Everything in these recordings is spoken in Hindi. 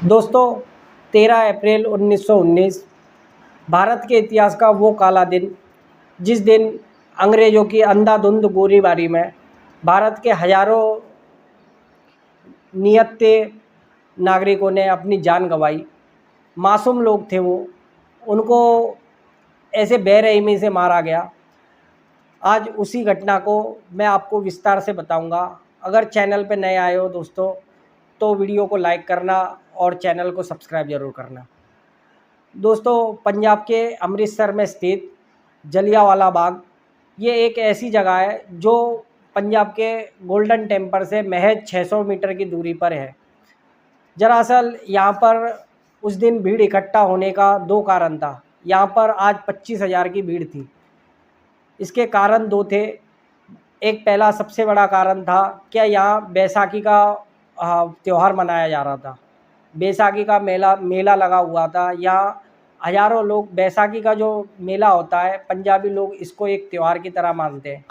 दोस्तों, 13 अप्रैल 1919 भारत के इतिहास का वो काला दिन, जिस दिन अंग्रेज़ों की अंधाधुंध गोलीबारी में भारत के हज़ारों निहत्थे नागरिकों ने अपनी जान गंवाई। मासूम लोग थे वो, उनको ऐसे बेरहमी से मारा गया। आज उसी घटना को मैं आपको विस्तार से बताऊंगा। अगर चैनल पे नए आए हो दोस्तों, तो वीडियो को लाइक करना और चैनल को सब्सक्राइब ज़रूर करना। दोस्तों, पंजाब के अमृतसर में स्थित जलियांवाला बाग, ये एक ऐसी जगह है जो पंजाब के गोल्डन टेम्पल से महज 600 मीटर की दूरी पर है। दरअसल यहाँ पर उस दिन भीड़ इकट्ठा होने का दो कारण था। यहाँ पर आज 25,000 की भीड़ थी। इसके कारण दो थे। एक पहला सबसे बड़ा कारण था, क्या यहाँ बैसाखी का त्यौहार मनाया जा रहा था। बैसाखी का मेला लगा हुआ था। यहाँ हज़ारों लोग, बैसाखी का जो मेला होता है, पंजाबी लोग इसको एक त्यौहार की तरह मानते हैं।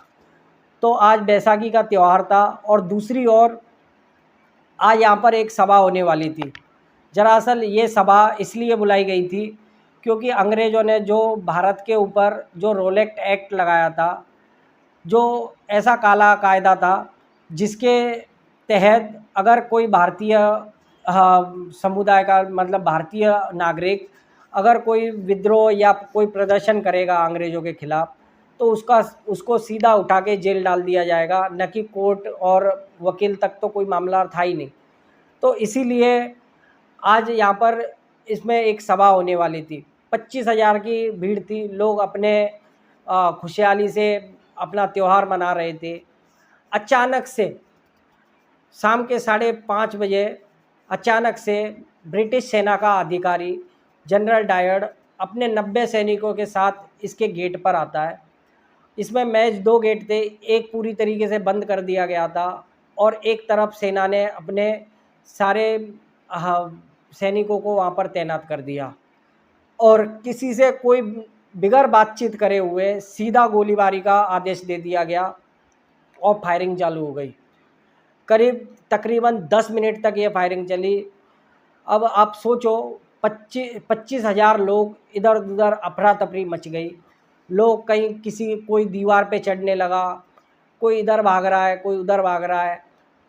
तो आज बैसाखी का त्यौहार था और दूसरी ओर आज यहाँ पर एक सभा होने वाली थी। दरअसल ये सभा इसलिए बुलाई गई थी क्योंकि अंग्रेज़ों ने जो भारत के ऊपर जो रोलेक्ट एक्ट लगाया था, जो ऐसा काला कायदा था जिसके तहत अगर कोई भारतीय समुदाय का, मतलब भारतीय नागरिक अगर कोई विद्रोह या कोई प्रदर्शन करेगा अंग्रेज़ों के खिलाफ, तो उसको सीधा उठा के जेल डाल दिया जाएगा, न कि कोर्ट और वकील तक तो कोई मामला था ही नहीं। तो इसीलिए आज यहाँ पर इसमें एक सभा होने वाली थी। 25,000 की भीड़ थी। लोग अपने खुशहाली से अपना त्यौहार मना रहे थे। अचानक से शाम के 5:30 बजे अचानक से ब्रिटिश सेना का अधिकारी जनरल डायर अपने 90 सैनिकों के साथ इसके गेट पर आता है। इसमें महज 2 गेट थे, एक पूरी तरीके से बंद कर दिया गया था और एक तरफ सेना ने अपने सारे सैनिकों को वहाँ पर तैनात कर दिया और किसी से कोई बिगैर बातचीत करे हुए सीधा गोलीबारी का आदेश दे दिया गया और फायरिंग चालू हो गई। तकरीबन 10 मिनट तक ये फायरिंग चली। अब आप सोचो, 25,000 लोग इधर उधर, अफरा तफरी मच गई। लोग कहीं कोई दीवार पे चढ़ने लगा, कोई इधर भाग रहा है, कोई उधर भाग रहा है।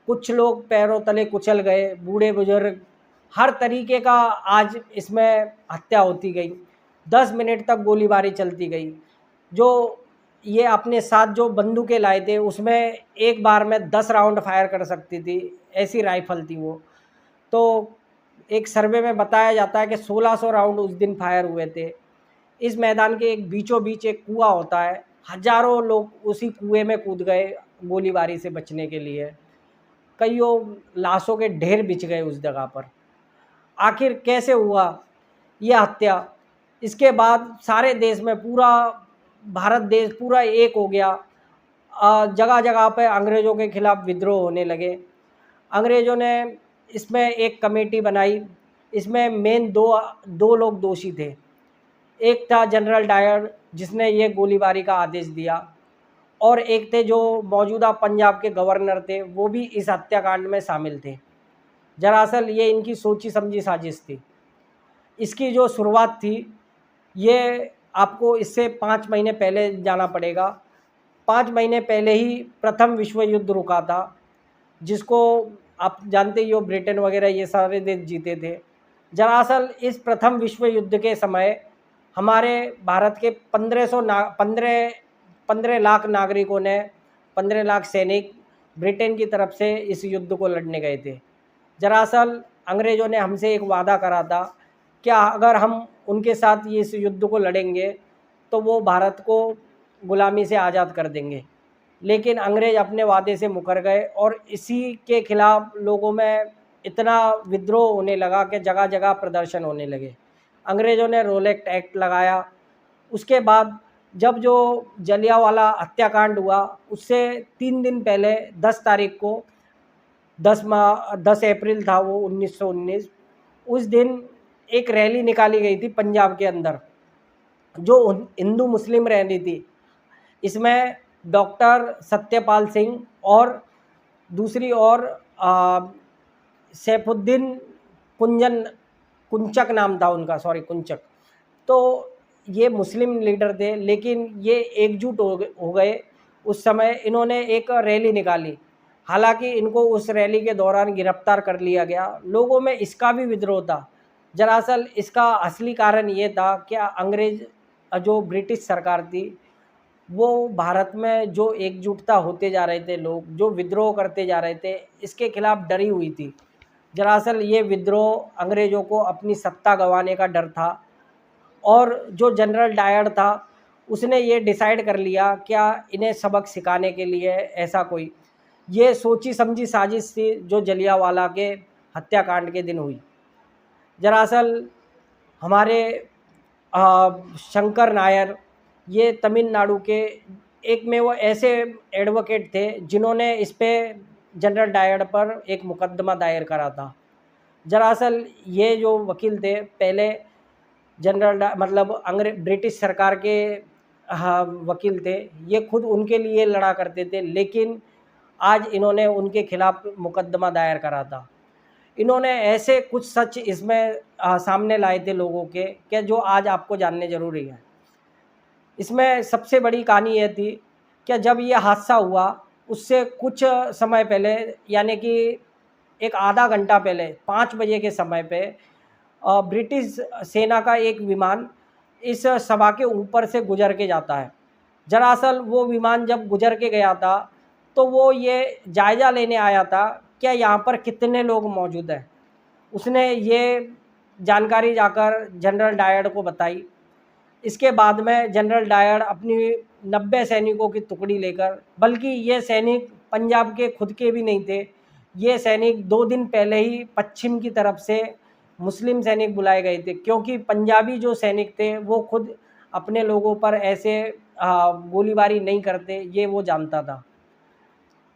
कुछ लोग पैरों तले कुचल गए, बूढ़े बुजुर्ग, हर तरीके का आज इसमें हत्या होती गई। 10 मिनट तक गोलीबारी चलती गई। जो ये अपने साथ जो बंदूकें लाए थे, उसमें एक बार में 10 राउंड फायर कर सकती थी, ऐसी राइफल थी वो। तो एक सर्वे में बताया जाता है कि 1600 राउंड उस दिन फायर हुए थे। इस मैदान के एक बीचों बीच एक कुआं होता है, हजारों लोग उसी कुएं में कूद गए गोलीबारी से बचने के लिए। कईयों लाशों के ढेर बिछ गए उस जगह पर। आखिर कैसे हुआ यह हत्या? इसके बाद सारे देश में, पूरा भारत देश पूरा एक हो गया। जगह जगह पे अंग्रेज़ों के खिलाफ विद्रोह होने लगे। अंग्रेज़ों ने इसमें एक कमेटी बनाई। इसमें मेन दो लोग दोषी थे। एक था जनरल डायर, जिसने ये गोलीबारी का आदेश दिया, और एक थे जो मौजूदा पंजाब के गवर्नर थे, वो भी इस हत्याकांड में शामिल थे। दरअसल ये इनकी सोची समझी साजिश थी। इसकी जो शुरुआत थी, ये आपको इससे 5 महीने पहले जाना पड़ेगा। 5 महीने पहले ही प्रथम विश्व युद्ध रुका था, जिसको आप जानते ही हो, ब्रिटेन वगैरह ये सारे देश जीते थे। दरअसल इस प्रथम विश्व युद्ध के समय हमारे भारत के 15 लाख नागरिकों ने, 15 लाख सैनिक ब्रिटेन की तरफ से इस युद्ध को लड़ने गए थे। दरअसल अंग्रेज़ों ने हमसे एक वादा करा था, क्या अगर हम उनके साथ ये इस युद्ध को लड़ेंगे तो वो भारत को गुलामी से आज़ाद कर देंगे। लेकिन अंग्रेज़ अपने वादे से मुकर गए और इसी के खिलाफ लोगों में इतना विद्रोह होने लगा कि जगह जगह प्रदर्शन होने लगे। अंग्रेज़ों ने रोलेक्ट एक्ट लगाया। उसके बाद जब जो जलियांवाला हत्याकांड हुआ, उससे 3 दिन पहले 10 तारीख को, 10 अप्रैल था वो 1919, उस दिन एक रैली निकाली गई थी पंजाब के अंदर, जो हिंदू मुस्लिम रैली थी। इसमें डॉक्टर सत्यपाल सिंह और दूसरी ओर सैफुद्दीन कुंचक नाम था उनका, सॉरी कुंचक। तो ये मुस्लिम लीडर थे, लेकिन ये एकजुट हो गए। उस समय इन्होंने एक रैली निकाली, हालांकि इनको उस रैली के दौरान गिरफ्तार कर लिया गया। लोगों में इसका भी विद्रोह था। दरअसल इसका असली कारण ये था कि अंग्रेज जो ब्रिटिश सरकार थी, वो भारत में जो एकजुटता होते जा रहे थे, लोग जो विद्रोह करते जा रहे थे, इसके खिलाफ डरी हुई थी। दरअसल ये विद्रोह अंग्रेज़ों को अपनी सत्ता गंवाने का डर था, और जो जनरल डायर था उसने ये डिसाइड कर लिया क्या इन्हें सबक सिखाने के लिए ऐसा कोई, ये सोची समझी साजिश थी जो जलियांवाला के हत्याकांड के दिन हुई। दरअसल हमारे शंकर नायर ये तमिलनाडु के एक में वो ऐसे एडवोकेट थे जिन्होंने इस पे जनरल डायर पर एक मुकदमा दायर करा था। दरअसल ये जो वकील थे पहले मतलब ब्रिटिश सरकार के वकील थे, ये खुद उनके लिए लड़ा करते थे, लेकिन आज इन्होंने उनके खिलाफ मुकदमा दायर करा था। इन्होंने ऐसे कुछ सच इसमें सामने लाए थे लोगों के, कि जो आज आपको जानने ज़रूरी है। इसमें सबसे बड़ी कहानी ये थी कि जब ये हादसा हुआ उससे कुछ समय पहले, यानी कि एक आधा घंटा पहले 5 बजे के समय पे ब्रिटिश सेना का एक विमान इस सभा के ऊपर से गुजर के जाता है। दरअसल वो विमान जब गुजर के गया था तो वो ये जायज़ा लेने आया था कि यहाँ पर कितने लोग मौजूद हैं। उसने ये जानकारी जाकर जनरल डायर को बताई। इसके बाद में जनरल डायर अपनी 90 सैनिकों की टुकड़ी लेकर, बल्कि ये सैनिक पंजाब के खुद के भी नहीं थे, ये सैनिक 2 दिन पहले ही पश्चिम की तरफ से मुस्लिम सैनिक बुलाए गए थे, क्योंकि पंजाबी जो सैनिक थे वो खुद अपने लोगों पर ऐसे गोलीबारी नहीं करते, ये वो जानता था।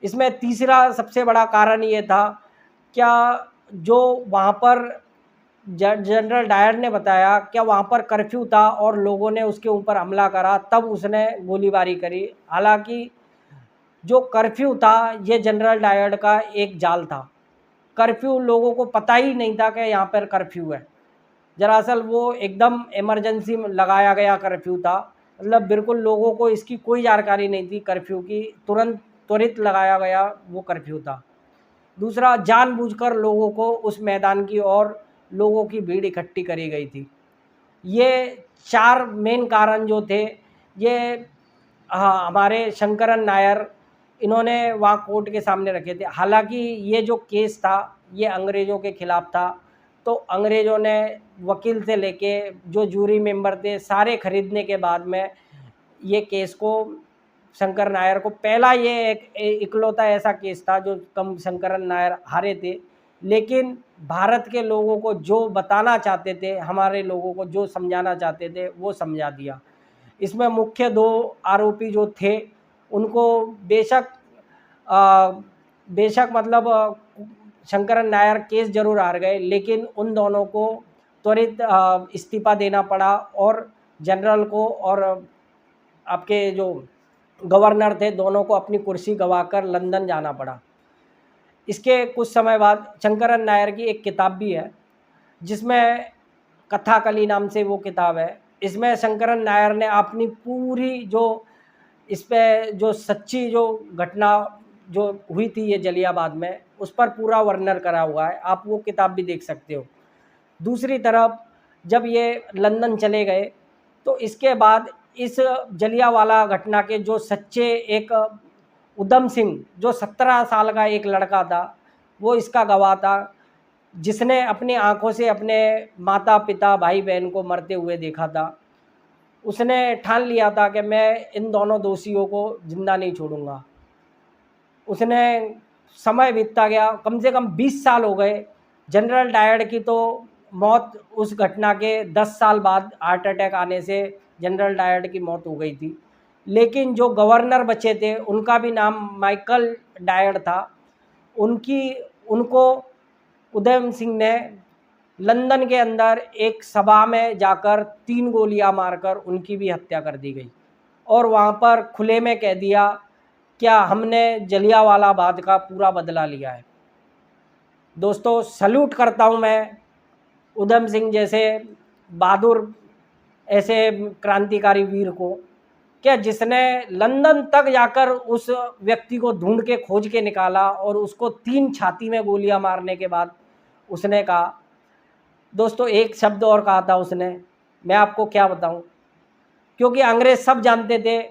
इसमें तीसरा सबसे बड़ा कारण ये था, क्या जो वहाँ पर जनरल डायर ने बताया क्या वहाँ पर कर्फ्यू था और लोगों ने उसके ऊपर हमला करा, तब उसने गोलीबारी करी। हालांकि जो कर्फ्यू था ये जनरल डायर का एक जाल था। कर्फ्यू लोगों को पता ही नहीं था कि यहाँ पर कर्फ्यू है। दरअसल वो एकदम इमरजेंसी में लगाया गया कर्फ्यू था, मतलब बिल्कुल लोगों को इसकी कोई जानकारी नहीं थी कर्फ्यू की, त्वरित लगाया गया वो कर्फ्यू था। दूसरा, जानबूझकर लोगों को उस मैदान की ओर लोगों की भीड़ इकट्ठी करी गई थी। ये 4 मेन कारण जो थे, ये हमारे शंकरन नायर इन्होंने वहाँ कोर्ट के सामने रखे थे। हालांकि ये जो केस था ये अंग्रेज़ों के ख़िलाफ़ था, तो अंग्रेज़ों ने वकील से लेके जो जूरी मेंबर थे सारे खरीदने के बाद में ये केस को शंकर नायर को, पहला ये एक इकलौता ऐसा केस था जो शंकरन नायर हारे थे, लेकिन भारत के लोगों को जो बताना चाहते थे, हमारे लोगों को जो समझाना चाहते थे वो समझा दिया। इसमें मुख्य 2 आरोपी जो थे उनको बेशक मतलब शंकरन नायर केस जरूर हार गए, लेकिन उन दोनों को त्वरित इस्तीफा देना पड़ा और जनरल को और आपके जो गवर्नर थे दोनों को अपनी कुर्सी गंवाकर लंदन जाना पड़ा। इसके कुछ समय बाद शंकरन नायर की एक किताब भी है जिसमें कथाकली नाम से वो किताब है। इसमें शंकरन नायर ने अपनी पूरी जो इस पे जो सच्ची जो घटना जो हुई थी ये जलियांवाला में, उस पर पूरा वर्णन करा हुआ है, आप वो किताब भी देख सकते हो। दूसरी तरफ जब ये लंदन चले गए तो इसके बाद इस जलियांवाला घटना के जो सच्चे एक उधम सिंह जो 17 साल का एक लड़का था, वो इसका गवाह था, जिसने अपनी आंखों से अपने माता पिता भाई बहन को मरते हुए देखा था। उसने ठान लिया था कि मैं इन दोनों दोषियों को जिंदा नहीं छोड़ूंगा। उसने समय बीतता गया, कम से कम 20 साल हो गए। जनरल डायर की तो मौत उस घटना के 10 साल बाद हार्ट अटैक आने से जनरल डायर की मौत हो गई थी, लेकिन जो गवर्नर बचे थे उनका भी नाम माइकल डायर था। उनको उधम सिंह ने लंदन के अंदर एक सभा में जाकर 3 गोलियां मारकर उनकी भी हत्या कर दी गई और वहाँ पर खुले में कह दिया क्या हमने जलियांवाला बाग का पूरा बदला लिया है। दोस्तों, सल्यूट करता हूँ मैं उधम सिंह जैसे बहादुर ऐसे क्रांतिकारी वीर को, क्या जिसने लंदन तक जाकर उस व्यक्ति को ढूंढ के खोज के निकाला और उसको 3 छाती में गोलियां मारने के बाद उसने कहा, दोस्तों एक शब्द और कहा था उसने, मैं आपको क्या बताऊं, क्योंकि अंग्रेज सब जानते थे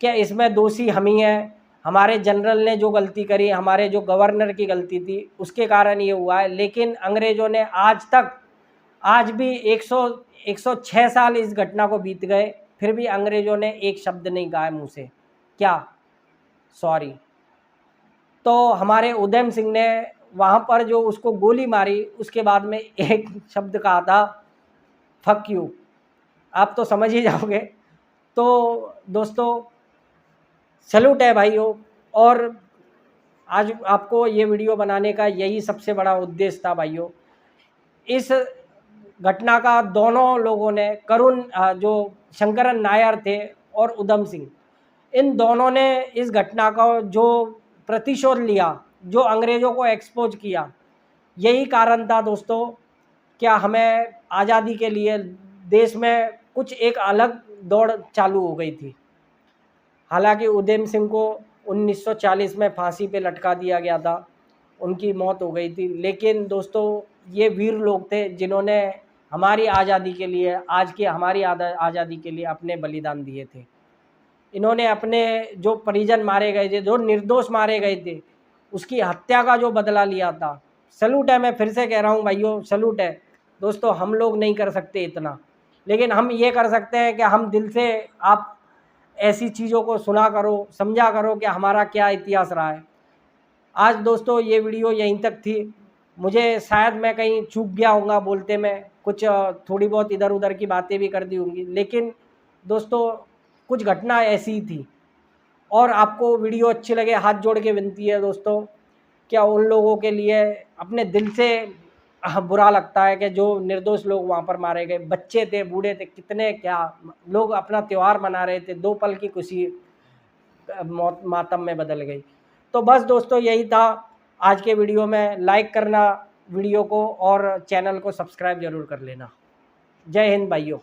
कि इसमें दोषी हम ही हैं, हमारे जनरल ने जो गलती करी, हमारे जो गवर्नर की गलती थी उसके कारण ये हुआ है। लेकिन अंग्रेज़ों ने आज भी 106 साल इस घटना को बीत गए, फिर भी अंग्रेज़ों ने एक शब्द नहीं कहा है मुँह से, क्या, सॉरी। तो हमारे उधम सिंह ने वहाँ पर जो उसको गोली मारी उसके बाद में एक शब्द कहा था, फक यू। आप तो समझ ही जाओगे। तो दोस्तों सैल्यूट है भाइयों। और आज आपको ये वीडियो बनाने का यही सबसे बड़ा उद्देश्य था भाइयों। इस घटना का दोनों लोगों ने, जो शंकरन नायर थे और उधम सिंह, इन दोनों ने इस घटना का जो प्रतिशोध लिया, जो अंग्रेज़ों को एक्सपोज किया, यही कारण था दोस्तों, क्या हमें आज़ादी के लिए देश में कुछ एक अलग दौड़ चालू हो गई थी। हालांकि उधम सिंह को 1940 में फांसी पे लटका दिया गया था, उनकी मौत हो गई थी, लेकिन दोस्तों ये वीर लोग थे जिन्होंने हमारी आज़ादी के लिए, आज की हमारी आज़ादी के लिए अपने बलिदान दिए थे। इन्होंने अपने जो परिजन मारे गए थे, जो निर्दोष मारे गए थे, उसकी हत्या का जो बदला लिया था, सैल्यूट है। मैं फिर से कह रहा हूँ भाइयों, सैल्यूट है। दोस्तों हम लोग नहीं कर सकते इतना, लेकिन हम ये कर सकते हैं कि हम दिल से आप ऐसी चीज़ों को सुना करो, समझा करो कि हमारा क्या इतिहास रहा है। आज दोस्तों ये वीडियो यहीं तक थी। मुझे शायद मैं कहीं चूक गया होऊंगा बोलते में, कुछ थोड़ी बहुत इधर उधर की बातें भी कर दी होंगी, लेकिन दोस्तों कुछ घटना ऐसी ही थी। और आपको वीडियो अच्छी लगे, हाथ जोड़ के विनती है दोस्तों, क्या उन लोगों के लिए अपने दिल से बुरा लगता है कि जो निर्दोष लोग वहाँ पर मारे गए, बच्चे थे, बूढ़े थे, कितने क्या लोग अपना त्यौहार मना रहे थे, 2 पल की खुशी मौत मातम में बदल गई। तो बस दोस्तों यही था आज के वीडियो में। लाइक करना वीडियो को और चैनल को सब्सक्राइब ज़रूर कर लेना। जय हिंद भाइयों।